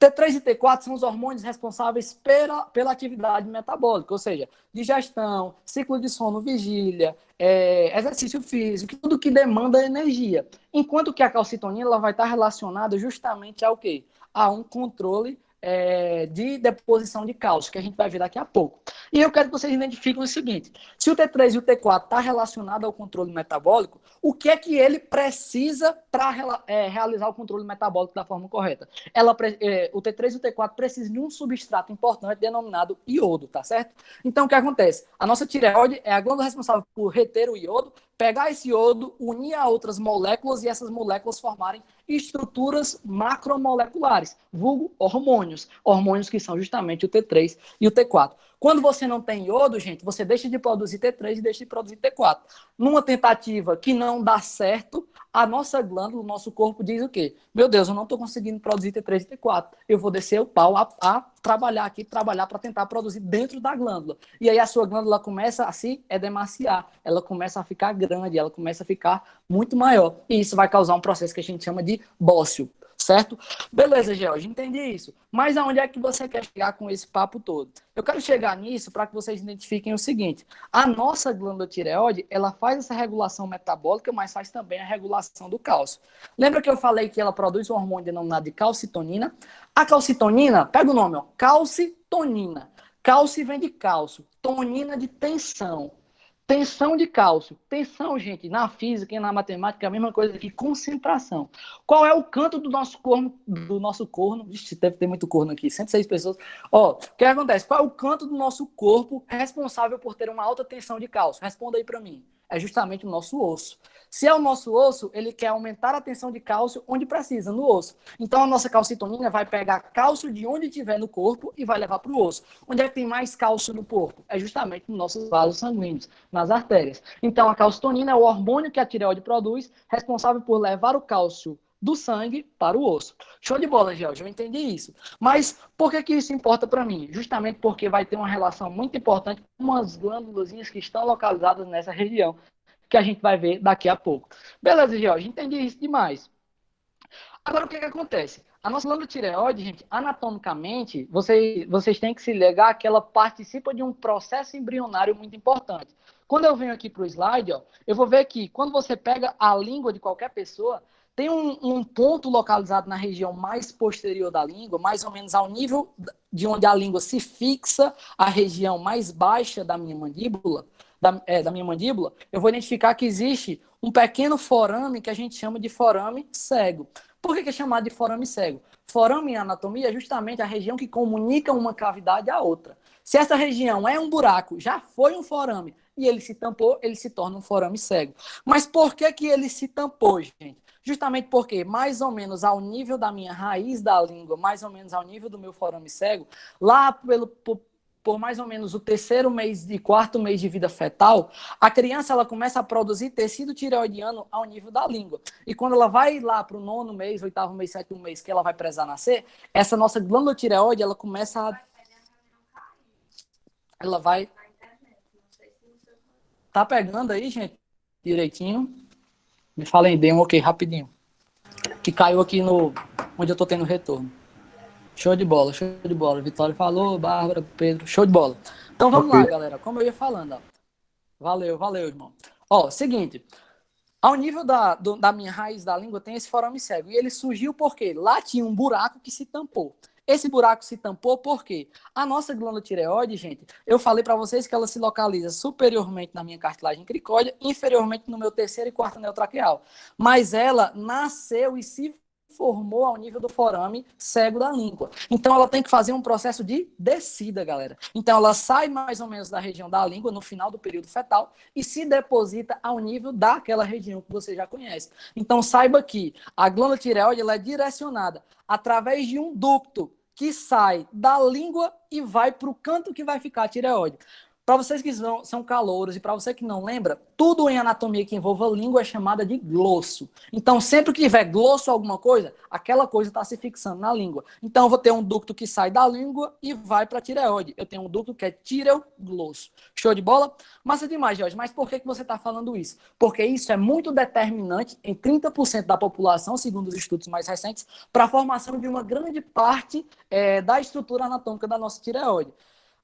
T3 e T4 são os hormônios responsáveis pela atividade metabólica, ou seja, digestão, ciclo de sono, vigília, exercício físico, tudo que demanda energia. Enquanto que a calcitonina ela vai estar relacionada justamente ao quê? A um controle de deposição de cálcio, que a gente vai ver daqui a pouco. E eu quero que vocês identifiquem o seguinte: se o T3 e o T4 está relacionado ao controle metabólico, o que é que ele precisa para realizar o controle metabólico da forma correta? O T3 e o T4 precisam de um substrato importante denominado iodo, tá certo? Então, o que acontece? A nossa tireoide é a glândula responsável por reter o iodo, pegar esse iodo, unir a outras moléculas e essas moléculas formarem estruturas macromoleculares, vulgo hormônios. Hormônios que são justamente o T3 e o T4. Quando você não tem iodo, gente, você deixa de produzir T3 e deixa de produzir T4. Numa tentativa que não dá certo, a nossa glândula, o nosso corpo diz o quê? Meu Deus, eu não estou conseguindo produzir T3 e T4. Eu vou descer o pau a trabalhar para tentar produzir dentro da glândula. E aí a sua glândula começa a se edemaciar, ela começa a ficar grande, ela começa a ficar muito maior. E isso vai causar um processo que a gente chama de bócio, certo? Beleza, George, entendi isso. Mas aonde é que você quer chegar com esse papo todo? Eu quero chegar nisso para que vocês identifiquem o seguinte: a nossa glândula tireoide, ela faz essa regulação metabólica, mas faz também a regulação do cálcio. Lembra que eu falei que ela produz um hormônio denominado de calcitonina? A calcitonina, pega o nome, ó, calcitonina. Cálcio vem de cálcio, tonina de tensão. Tensão de cálcio. Tensão, gente, na física e na matemática é a mesma coisa que concentração. Qual é o canto do nosso corno? Ixi, deve ter muito corno aqui, 106 pessoas. Ó, o que acontece? Qual é o canto do nosso corpo responsável por ter uma alta tensão de cálcio? Responda aí para mim. É justamente o nosso osso. Se é o nosso osso, ele quer aumentar a tensão de cálcio onde precisa, no osso. Então, a nossa calcitonina vai pegar cálcio de onde tiver no corpo e vai levar para o osso. Onde é que tem mais cálcio no corpo? É justamente nos nossos vasos sanguíneos, nas artérias. Então, a calcitonina é o hormônio que a tireoide produz, responsável por levar o cálcio do sangue para o osso. Show de bola, George, eu entendi isso. Mas por que isso importa para mim? Justamente porque vai ter uma relação muito importante com umas glândulas que estão localizadas nessa região, que a gente vai ver daqui a pouco. Beleza, George, entendi isso demais. Agora, o que acontece? A nossa glândula tireoide, gente, anatomicamente, vocês têm que se ligar que ela participa de um processo embrionário muito importante. Quando eu venho aqui para o slide, ó, eu vou ver que quando você pega a língua de qualquer pessoa, tem um ponto localizado na região mais posterior da língua, mais ou menos ao nível de onde a língua se fixa, a região mais baixa da minha mandíbula, da minha mandíbula, eu vou identificar que existe um pequeno forame que a gente chama de forame cego. Por que é chamado de forame cego? Forame em anatomia é justamente a região que comunica uma cavidade à outra. Se essa região é um buraco, já foi um forame, e ele se tampou, ele se torna um forame cego. Mas por que ele se tampou, gente? Justamente porque, mais ou menos ao nível da minha raiz da língua, mais ou menos ao nível do meu forame cego, lá por mais ou menos o terceiro mês e quarto mês de vida fetal, a criança ela começa a produzir tecido tireoidiano ao nível da língua. E quando ela vai lá para o nono mês, oitavo mês, sétimo mês, que ela vai precisar nascer, essa nossa glândula tireoide, ela começa a... Ela vai... Tá pegando aí, gente? Direitinho? Me falem, dê um ok rapidinho. Que caiu aqui no... onde eu tô tendo retorno. Show de bola, show de bola. Vitória falou, Bárbara, Pedro, show de bola. Então vamos lá, galera. Como eu ia falando, ó. Valeu, irmão. Ó, seguinte. Ao nível da minha raiz da língua tem esse forame cego. E ele surgiu porque lá tinha um buraco que se tampou. Esse buraco se tampou porque a nossa glândula tireoide, gente, eu falei para vocês que ela se localiza superiormente na minha cartilagem cricóide, inferiormente no meu terceiro e quarto anel traqueal. Mas ela nasceu e se formou ao nível do forame cego da língua. Então, ela tem que fazer um processo de descida, galera. Então, ela sai mais ou menos da região da língua no final do período fetal e se deposita ao nível daquela região que você já conhece. Então, saiba que a glândula tireoide ela é direcionada através de um ducto que sai da língua e vai para o canto que vai ficar a tireoide. Para vocês que são calouros e para você que não lembra, tudo em anatomia que envolva língua é chamada de glosso. Então, sempre que tiver glosso alguma coisa, aquela coisa está se fixando na língua. Então, eu vou ter um ducto que sai da língua e vai para a tireoide. Eu tenho um ducto que é tireoglosso. Show de bola? Massa demais, Jorge. Mas por que você está falando isso? Porque isso é muito determinante em 30% da população, segundo os estudos mais recentes, para a formação de uma grande parte da estrutura anatômica da nossa tireoide.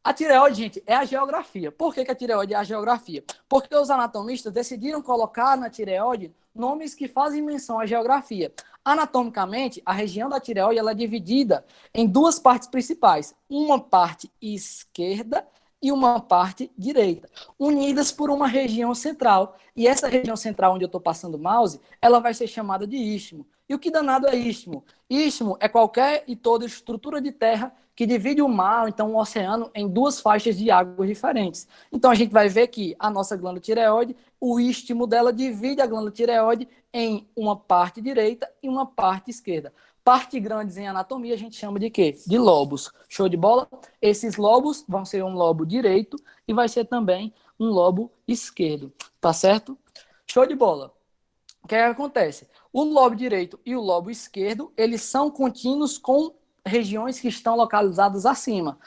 A tireoide, gente, é a geografia. Por que a tireoide é a geografia? Porque os anatomistas decidiram colocar na tireoide nomes que fazem menção à geografia. Anatomicamente, a região da tireoide ela é dividida em duas partes principais. Uma parte esquerda e uma parte direita, unidas por uma região central. E essa região central onde eu estou passando o mouse, ela vai ser chamada de istmo. E o que danado é istmo? Istmo é qualquer e toda estrutura de terra que divide o mar, então o oceano, em duas faixas de águas diferentes. Então a gente vai ver que a nossa glândula tireoide, o istmo dela divide a glândula tireoide em uma parte direita e uma parte esquerda. Parte grandes em anatomia a gente chama de quê? De lobos. Show de bola? Esses lobos vão ser um lobo direito e vai ser também um lobo esquerdo. Tá certo? Show de bola. O que acontece? O lobo direito e o lobo esquerdo, eles são contínuos com regiões que estão localizadas acima.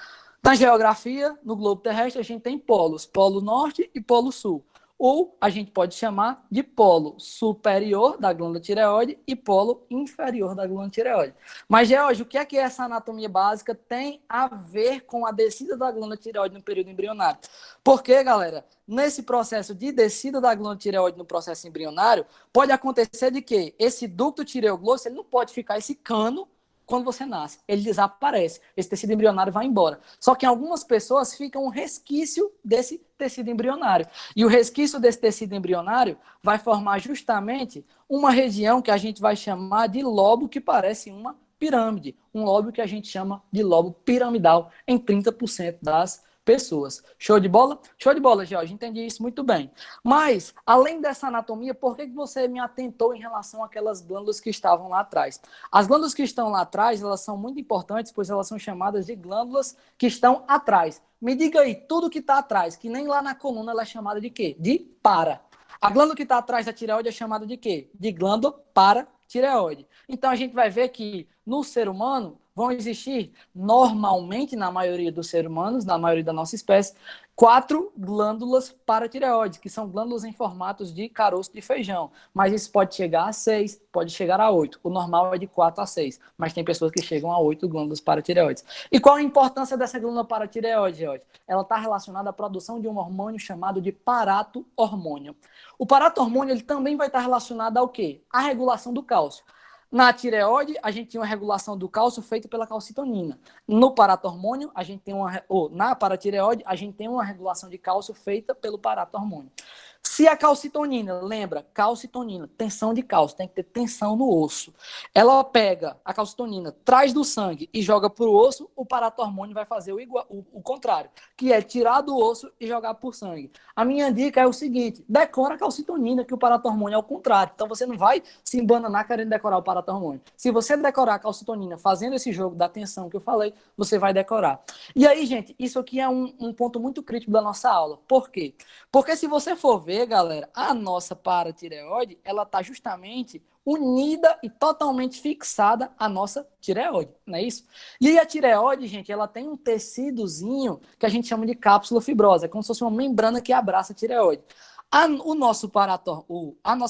Na geografia, no globo terrestre, a gente tem polos, polo norte e polo sul. Ou a gente pode chamar de polo superior da glândula tireoide e polo inferior da glândula tireoide. Mas, George, o que é que essa anatomia básica tem a ver com a descida da glândula tireoide no período embrionário? Porque, galera, nesse processo de descida da glândula tireoide no processo embrionário, pode acontecer de que esse ducto tireoglosso, ele não pode ficar esse cano quando você nasce, ele desaparece, esse tecido embrionário vai embora. Só que em algumas pessoas fica um resquício desse tecido embrionário. E o resquício desse tecido embrionário vai formar justamente uma região que a gente vai chamar de lobo que parece uma pirâmide. Um lobo que a gente chama de lobo piramidal em 30% das pessoas. Show de bola? Show de bola, Jorge. Entendi isso muito bem. Mas, além dessa anatomia, por que você me atentou em relação àquelas glândulas que estavam lá atrás? As glândulas que estão lá atrás, elas são muito importantes, pois elas são chamadas de glândulas que estão atrás. Me diga aí, tudo que está atrás, que nem lá na coluna, ela é chamada de quê? De para. A glândula que está atrás da tireoide é chamada de quê? De glândula paratireoide. Então, a gente vai ver que no ser humano vão existir, normalmente, na maioria dos seres humanos, na maioria da nossa espécie, 4 glândulas paratireoides, que são glândulas em formatos de caroço de feijão. Mas isso pode chegar a 6, pode chegar a 8. O normal é de 4 a 6, mas tem pessoas que chegam a 8 glândulas paratireoides. E qual a importância dessa glândula paratireoide, Jorge? Ela está relacionada à produção de um hormônio chamado de parato-hormônio. O parato-hormônio ele também vai estar relacionado ao quê? À regulação do cálcio. Na tireoide, a gente tem uma regulação do cálcio feita pela calcitonina. No parato-hormônio, a gente tem na paratireoide, a gente tem uma regulação de cálcio feita pelo parato-hormônio. Se a calcitonina, lembra, calcitonina, tensão de cálcio, tem que ter tensão no osso. Ela pega a calcitonina, traz do sangue e joga para o osso, o parato-hormônio vai fazer o contrário, que é tirar do osso e jogar por sangue. A minha dica é o seguinte, decora a calcitonina, que o parato-hormônio é o contrário. Então você não vai se embananar querendo decorar o parato-hormônio. Se você decorar a calcitonina fazendo esse jogo da tensão que eu falei, você vai decorar. E aí, gente, isso aqui é um ponto muito crítico da nossa aula. Por quê? Porque se você for ver, galera, a nossa paratireoide, ela está justamente unida e totalmente fixada à nossa tireoide, não é isso? E aí a tireoide, gente, ela tem um tecidozinho que a gente chama de cápsula fibrosa, é como se fosse uma membrana que abraça a tireoide. A nossa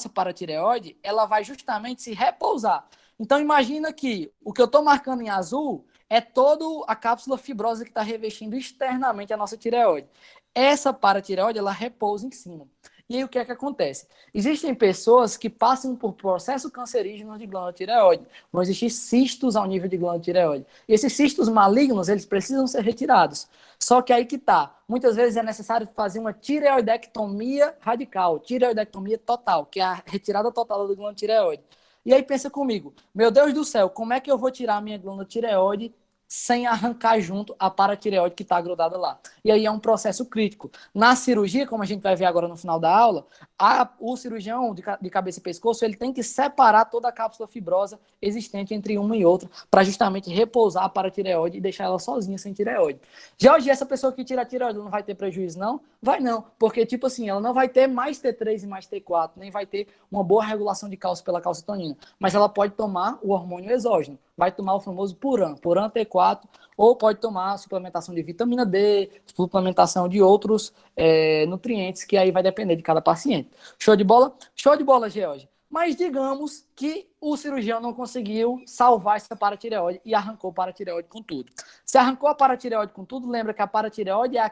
paratireoide, ela vai justamente se repousar. Então imagina que o que eu estou marcando em azul é toda a cápsula fibrosa que está revestindo externamente a nossa tireoide. Essa paratireoide, ela repousa em cima. E aí o que é que acontece? Existem pessoas que passam por processo cancerígeno de glândula tireoide. Vão existir cistos ao nível de glândula tireoide. E esses cistos malignos, eles precisam ser retirados. Só que aí que tá. Muitas vezes é necessário fazer uma tireoidectomia radical, tireoidectomia total, que é a retirada total da glândula tireoide. E aí pensa comigo, meu Deus do céu, como é que eu vou tirar a minha glândula tireoide sem arrancar junto a paratireoide que está grudada lá? E aí é um processo crítico. Na cirurgia, como a gente vai ver agora no final da aula, o cirurgião de cabeça e pescoço, ele tem que separar toda a cápsula fibrosa existente entre uma e outra, para justamente repousar a paratireoide e deixar ela sozinha sem tireoide. Já hoje, essa pessoa que tira a tireoide não vai ter prejuízo, não? Vai não, porque tipo assim, ela não vai ter mais T3 e mais T4, nem vai ter uma boa regulação de cálcio pela calcitonina, mas ela pode tomar o hormônio exógeno, vai tomar o famoso Puran T4, ou pode tomar suplementação de vitamina D, suplementação de outros nutrientes, que aí vai depender de cada paciente. Show de bola? Show de bola, George. Mas digamos que o cirurgião não conseguiu salvar essa paratireoide e arrancou a paratireoide com tudo. Se arrancou a paratireoide com tudo, lembra que a paratireoide é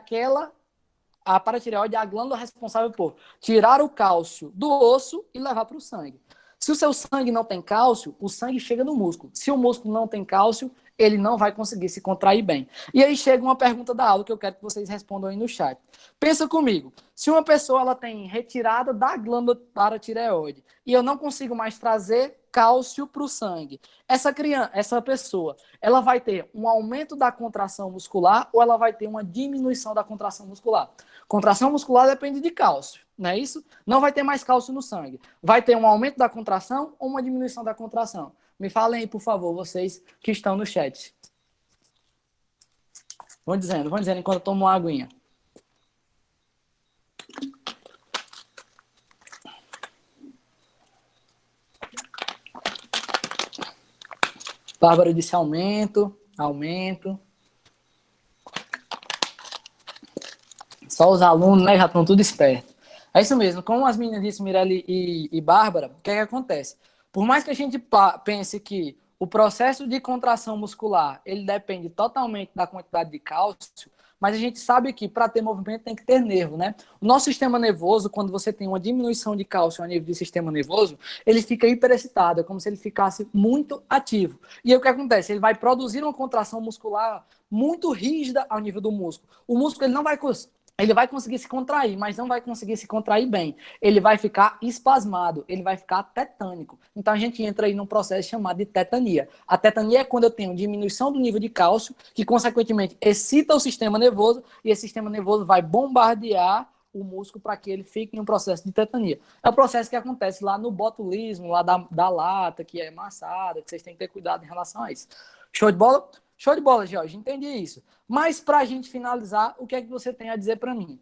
a paratireoide é a glândula responsável por tirar o cálcio do osso e levar para o sangue. Se o seu sangue não tem cálcio, o sangue chega no músculo. Se o músculo não tem cálcio, ele não vai conseguir se contrair bem. E aí chega uma pergunta da aula que eu quero que vocês respondam aí no chat. Pensa comigo, se uma pessoa ela tem retirada da glândula paratireoide e eu não consigo mais trazer cálcio para o sangue, essa pessoa, ela vai ter um aumento da contração muscular ou ela vai ter uma diminuição da contração muscular? Contração muscular depende de cálcio, não é isso? Não vai ter mais cálcio no sangue. Vai ter um aumento da contração ou uma diminuição da contração? Me falem aí, por favor, vocês que estão no chat. Vão dizendo enquanto eu tomo uma aguinha. Bárbara disse aumento. Só os alunos, né, já estão tudo espertos. É isso mesmo, como as meninas disseram, Mirelle e Bárbara, o que é que acontece? Por mais que a gente pense que o processo de contração muscular, ele depende totalmente da quantidade de cálcio, mas a gente sabe que para ter movimento tem que ter nervo, né? O nosso sistema nervoso, quando você tem uma diminuição de cálcio a nível do sistema nervoso, ele fica hiperexcitado, é como se ele ficasse muito ativo. E aí o que acontece? Ele vai produzir uma contração muscular muito rígida ao nível do músculo. O músculo ele não vai ele vai conseguir se contrair, mas não vai conseguir se contrair bem. Ele vai ficar espasmado, ele vai ficar tetânico. Então a gente entra aí num processo chamado de tetania. A tetania é quando eu tenho diminuição do nível de cálcio, que consequentemente excita o sistema nervoso, e esse sistema nervoso vai bombardear o músculo para que ele fique em um processo de tetania. É o processo que acontece lá no botulismo, lá da lata, que é amassada, que vocês têm que ter cuidado em relação a isso. Show de bola? Show de bola, Jorge, entendi isso. Mas para a gente finalizar, o que é que você tem a dizer para mim?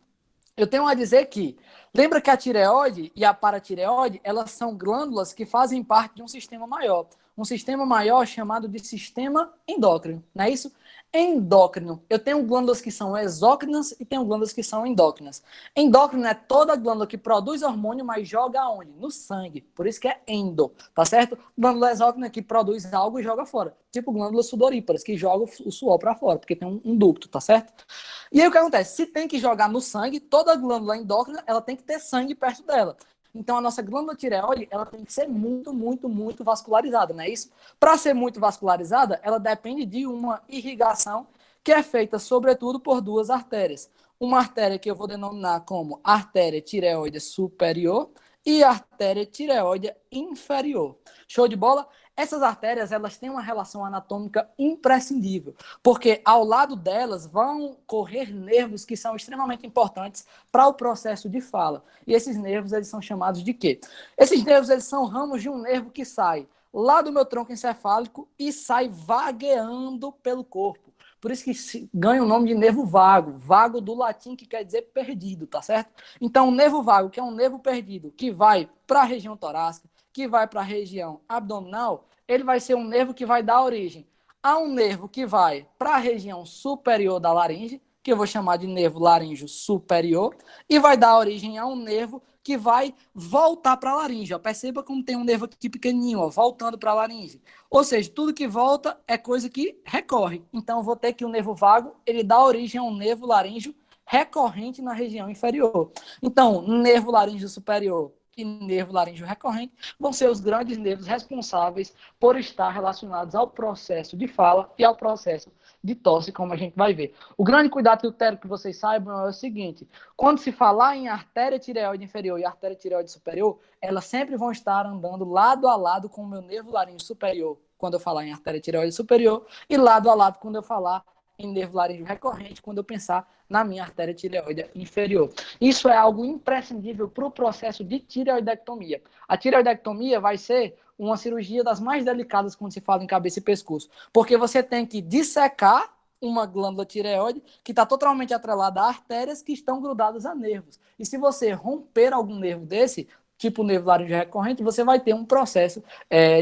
Eu tenho a dizer que, lembra que a tireoide e a paratireoide, elas são glândulas que fazem parte de um sistema maior. Um sistema maior chamado de sistema endócrino, não é isso? Endócrino. Eu tenho glândulas que são exócrinas e tenho glândulas que são endócrinas. Endócrino é toda glândula que produz hormônio, mas joga aonde? No sangue. Por isso que é endo, tá certo? Glândula exócrina que produz algo e joga fora. Tipo glândulas sudoríparas, que jogam o suor para fora, porque tem um ducto, tá certo? E aí o que acontece? Se tem que jogar no sangue, toda glândula endócrina, ela tem que ter sangue perto dela. Então a nossa glândula tireoide, ela tem que ser muito, muito, muito vascularizada, não é isso? Para ser muito vascularizada, ela depende de uma irrigação que é feita sobretudo por duas artérias. Uma artéria que eu vou denominar como artéria tireoide superior e artéria tireoide inferior. Show de bola? Essas artérias, elas têm uma relação anatômica imprescindível, porque ao lado delas vão correr nervos que são extremamente importantes para o processo de fala. E esses nervos, eles são chamados de quê? Esses nervos, eles são ramos de um nervo que sai lá do meu tronco encefálico e sai vagueando pelo corpo. Por isso que ganha o nome de nervo vago. Vago do latim, que quer dizer perdido, tá certo? Então, o nervo vago, que é um nervo perdido, que vai para a região torácica, que vai para a região abdominal, ele vai ser um nervo que vai dar origem a um nervo que vai para a região superior da laringe, que eu vou chamar de nervo laríngeo superior, e vai dar origem a um nervo que vai voltar para a laringe. Ó. Perceba como tem um nervo aqui pequenininho, ó, voltando para a laringe. Ou seja, tudo que volta é coisa que recorre. Então, eu vou ter que o nervo vago, ele dá origem a um nervo laríngeo recorrente na região inferior. Então, nervo laríngeo superior e nervo laríngeo recorrente vão ser os grandes nervos responsáveis por estar relacionados ao processo de fala e ao processo de tosse, como a gente vai ver. O grande cuidado que eu quero que vocês saibam é o seguinte: quando se falar em artéria tireoide inferior e artéria tireoide superior, elas sempre vão estar andando lado a lado com o meu nervo laríngeo superior, quando eu falar em artéria tireoide superior, e lado a lado quando eu falar em nervo laríngeo recorrente, quando eu pensar na minha artéria tireoide inferior. Isso é algo imprescindível para o processo de tireoidectomia. A tireoidectomia vai ser uma cirurgia das mais delicadas quando se fala em cabeça e pescoço, porque você tem que dissecar uma glândula tireoide que está totalmente atrelada a artérias que estão grudadas a nervos. E se você romper algum nervo desse, tipo nervo laríngeo recorrente, você vai ter um processo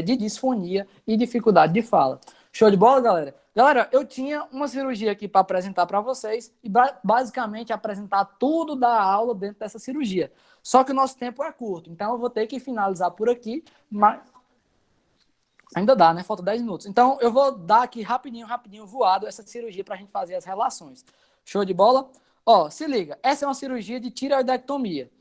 de disfonia e dificuldade de fala. Show de bola, galera? Galera, eu tinha uma cirurgia aqui para apresentar para vocês e basicamente apresentar tudo da aula dentro dessa cirurgia. Só que o nosso tempo é curto, então eu vou ter que finalizar por aqui, mas ainda dá, né? Falta 10 minutos. Então eu vou dar aqui rapidinho, voado essa cirurgia para a gente fazer as relações. Show de bola? Ó, se liga, essa é uma cirurgia de tireoidectomia.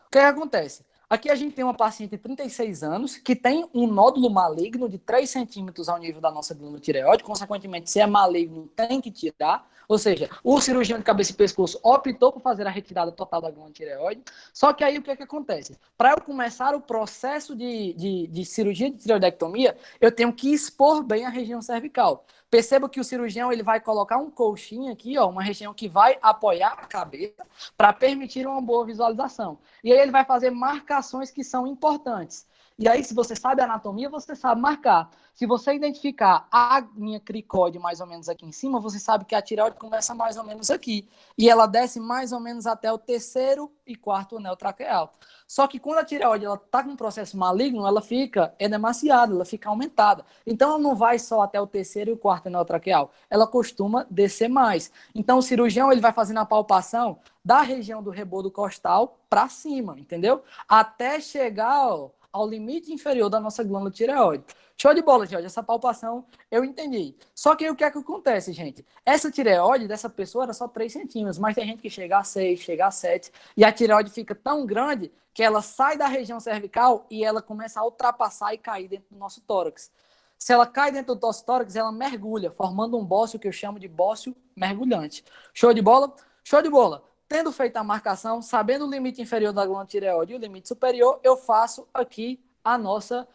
O que acontece? Aqui a gente tem uma paciente de 36 anos que tem um nódulo maligno de 3 centímetros ao nível da nossa glândula tireoide. Consequentemente, se é maligno, tem que tirar. Ou seja, o cirurgião de cabeça e pescoço optou por fazer a retirada total da glândula tireoide. Só que aí o que acontece? Para eu começar o processo de cirurgia de tireoidectomia, eu tenho que expor bem a região cervical. Perceba que o cirurgião ele vai colocar um colchinho aqui, ó, uma região que vai apoiar a cabeça para permitir uma boa visualização. E aí ele vai fazer marcações que são importantes. E aí, se você sabe a anatomia, você sabe marcar. Se você identificar a minha cricóide mais ou menos aqui em cima, você sabe que a tireoide começa mais ou menos aqui. E ela desce mais ou menos até o terceiro e quarto anel traqueal. Só que quando a tireoide está com um processo maligno, ela fica edemaciada, ela fica aumentada. Então, ela não vai só até o terceiro e o quarto anel traqueal. Ela costuma descer mais. Então, o cirurgião ele vai fazendo a palpação da região do rebodo costal para cima, entendeu? Até chegar ao limite inferior da nossa glândula tireoide. Show de bola, Jorge. Essa palpação eu entendi. Só que aí o que é que acontece, gente? Essa tireoide dessa pessoa era só 3 centímetros, mas tem gente que chega a 6, chega a 7, e a tireoide fica tão grande que ela sai da região cervical e ela começa a ultrapassar e cair dentro do nosso tórax. Se ela cai dentro do nosso tórax, ela mergulha, formando um bócio que eu chamo de bócio mergulhante. Show de bola? Show de bola. Tendo feito a marcação, sabendo o limite inferior da glândula tireoide e o limite superior, eu faço aqui a nossa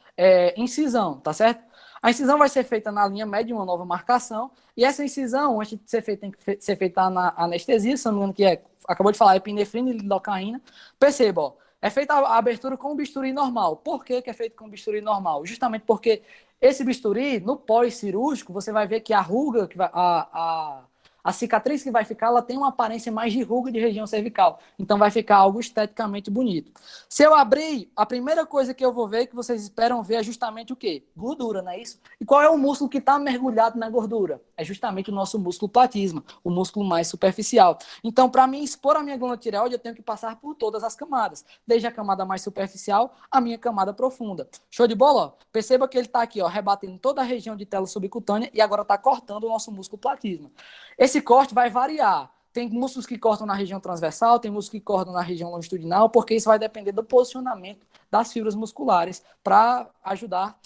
incisão, tá certo? A incisão vai ser feita na linha média, uma nova marcação, e essa incisão, antes de ser feita, tem que ser feita na anestesia, se não me engano, que acabou de falar, epinefrina e lidocaína. Perceba, ó, é feita a abertura com o bisturi normal. Por que é feito com o bisturi normal? Justamente porque esse bisturi, no pós-cirúrgico, você vai ver que a ruga, a cicatriz que vai ficar, ela tem uma aparência mais de ruga de região cervical. Então vai ficar algo esteticamente bonito. Se eu abrir, a primeira coisa que eu vou ver, que vocês esperam ver, é justamente o quê? Gordura, não é isso? E qual é o músculo que está mergulhado na gordura? É justamente o nosso músculo platisma, o músculo mais superficial. Então, para mim expor a minha glândula tireoide, eu tenho que passar por todas as camadas, desde a camada mais superficial à minha camada profunda. Show de bola? Ó. Perceba que ele está aqui, ó, rebatendo toda a região de tela subcutânea e agora está cortando o nosso músculo platisma. Esse corte vai variar. Tem músculos que cortam na região transversal, tem músculos que cortam na região longitudinal, porque isso vai depender do posicionamento das fibras musculares para ajudar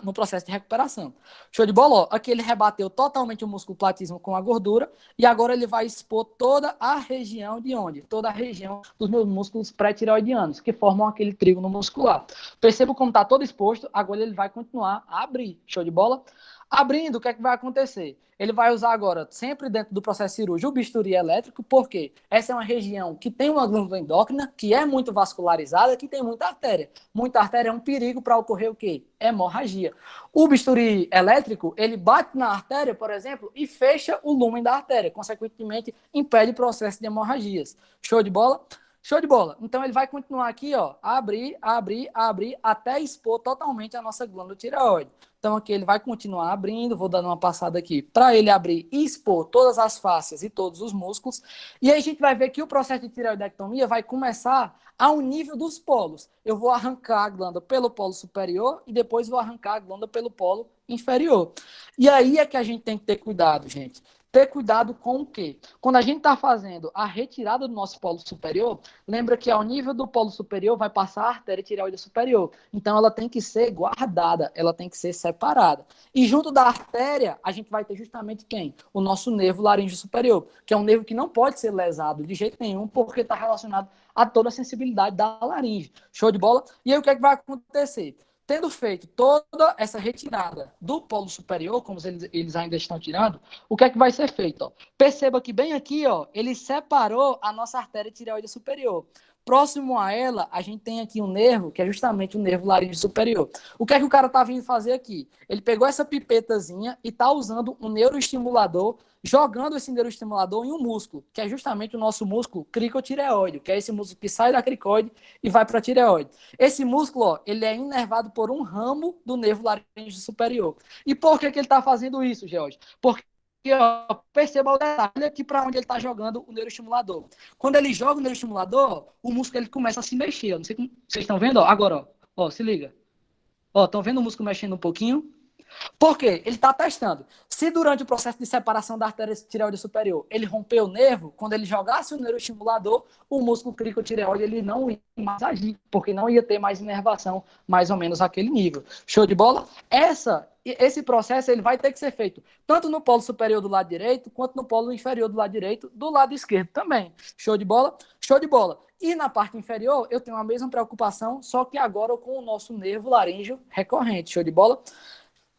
no processo de recuperação. Show de bola? Ó. Aqui ele rebateu totalmente o músculo platismo com a gordura e agora ele vai expor toda a região de onde? Toda a região dos meus músculos pré-tireoidianos, que formam aquele trígono muscular. Perceba como está todo exposto, agora ele vai continuar a abrir. Show de bola? Abrindo, o que é que vai acontecer? Ele vai usar agora, sempre dentro do processo cirúrgico, o bisturi elétrico, porque essa é uma região que tem uma glândula endócrina, que é muito vascularizada, que tem muita artéria. Muita artéria é um perigo para ocorrer o quê? Hemorragia. O bisturi elétrico, ele bate na artéria, por exemplo, e fecha o lúmen da artéria, consequentemente impede o processo de hemorragias. Show de bola? Show de bola. Então ele vai continuar aqui, ó, abrir, até expor totalmente a nossa glândula tireoide. Então aqui ele vai continuar abrindo, vou dando uma passada aqui para ele abrir e expor todas as fáscias e todos os músculos. E aí a gente vai ver que o processo de tireoidectomia vai começar ao nível dos polos. Eu vou arrancar a glândula pelo polo superior e depois vou arrancar a glândula pelo polo inferior. E aí é que a gente tem que ter cuidado, gente. Ter cuidado com o quê? Quando a gente está fazendo a retirada do nosso polo superior, lembra que ao nível do polo superior vai passar a artéria tireoide superior. Então ela tem que ser guardada, ela tem que ser separada. E junto da artéria, a gente vai ter justamente quem? O nosso nervo laríngeo superior, que é um nervo que não pode ser lesado de jeito nenhum, porque está relacionado a toda a sensibilidade da laringe. Show de bola? E aí o que é que vai acontecer? Tendo feito toda essa retirada do polo superior, como eles ainda estão tirando, o que é que vai ser feito? Ó? Perceba que bem aqui, ó, ele separou a nossa artéria tireoide superior. Próximo a ela, a gente tem aqui um nervo, que é justamente o nervo laríngeo superior. O que é que o cara tá vindo fazer aqui? Ele pegou essa pipetazinha e tá usando um neuroestimulador, jogando esse neuroestimulador em um músculo, que é justamente o nosso músculo cricotireoide, que é esse músculo que sai da cricoide e vai para a tireoide. Esse músculo, ó, ele é inervado por um ramo do nervo laríngeo superior. E por que ele está fazendo isso, George? Porque perceba o detalhe aqui para onde ele está jogando o neuroestimulador. Quando ele joga o neuroestimulador, o músculo ele começa a se mexer. Não sei como vocês estão vendo, ó. Agora, ó, se liga. Ó, estão vendo o músculo mexendo um pouquinho? Por quê? Ele está testando. Se durante o processo de separação da artéria tireoide superior ele rompeu o nervo, quando ele jogasse o neuroestimulador, o músculo cricotireoide ele não ia mais agir, porque não ia ter mais inervação, mais ou menos aquele nível. Show de bola? Esse processo ele vai ter que ser feito tanto no polo superior do lado direito, quanto no polo inferior do lado direito, do lado esquerdo também. Show de bola? Show de bola. E na parte inferior, eu tenho a mesma preocupação, só que agora com o nosso nervo laríngeo recorrente. Show de bola?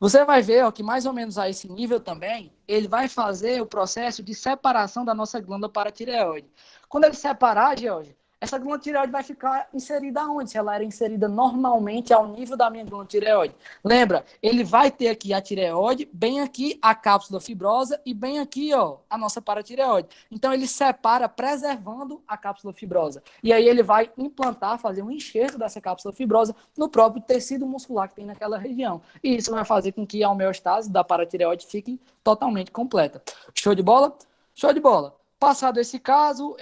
Você vai ver ó, que mais ou menos a esse nível também, ele vai fazer o processo de separação da nossa glândula paratireoide. Quando ele separar, George, essa glândula tireoide vai ficar inserida onde? Se ela era inserida normalmente ao nível da minha glândula tireoide. Lembra? Ele vai ter aqui a tireoide, bem aqui a cápsula fibrosa e bem aqui ó, a nossa paratireoide. Então ele separa preservando a cápsula fibrosa. E aí ele vai implantar, fazer um enxerto dessa cápsula fibrosa no próprio tecido muscular que tem naquela região. E isso vai fazer com que a homeostase da paratireoide fique totalmente completa. Show de bola? Show de bola. Passado esse caso,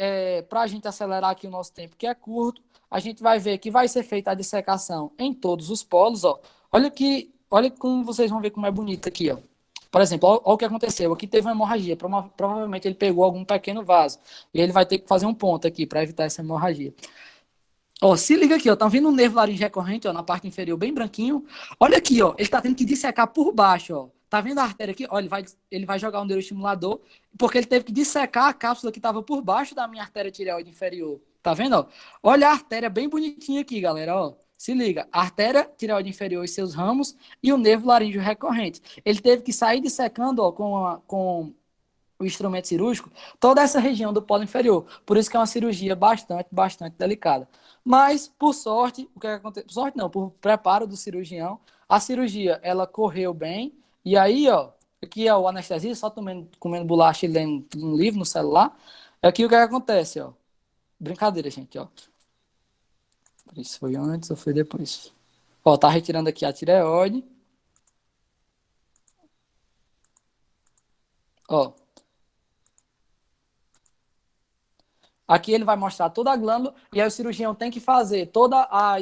para a gente acelerar aqui o nosso tempo, que é curto, a gente vai ver que vai ser feita a dissecação em todos os polos. Ó. Olha como vocês vão ver como é bonito aqui. Ó. Por exemplo, olha o que aconteceu. Aqui teve uma hemorragia. Provavelmente ele pegou algum pequeno vaso. E ele vai ter que fazer um ponto aqui para evitar essa hemorragia. Ó, se liga aqui, ó, tá vendo um nervo laríngeo recorrente, ó, na parte inferior, bem branquinho. Olha aqui, ó, ele tá tendo que dissecar por baixo, ó. Tá vendo a artéria aqui? Olha, ele vai jogar um neuroestimulador, porque ele teve que dissecar a cápsula que estava por baixo da minha artéria tireoide inferior. Tá vendo? Ó? Olha a artéria bem bonitinha aqui, galera. Ó. Se liga. Artéria tireoide inferior e seus ramos e o nervo laríngeo recorrente. Ele teve que sair dissecando, ó, com o instrumento cirúrgico, toda essa região do polo inferior. Por isso que é uma cirurgia bastante delicada. Mas, por sorte, o que aconteceu? Por sorte não, por preparo do cirurgião, a cirurgia, ela correu bem, e aí, ó, aqui é o anestesia, só comendo bolacha e lendo um livro no celular, aqui o que acontece, ó, brincadeira, gente, ó, isso foi antes ou foi depois? Ó, tá retirando aqui a tireoide, ó, aqui ele vai mostrar toda a glândula e aí o cirurgião tem que fazer toda a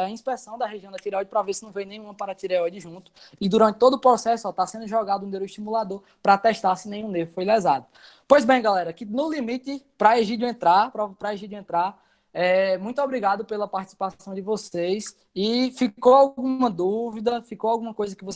inspeção da região da tireoide para ver se não vem nenhuma paratireoide junto. E durante todo o processo está sendo jogado um neuroestimulador para testar se nenhum nervo foi lesado. Pois bem, galera, aqui no limite, para Egídio entrar, muito obrigado pela participação de vocês. E ficou alguma dúvida, ficou alguma coisa que você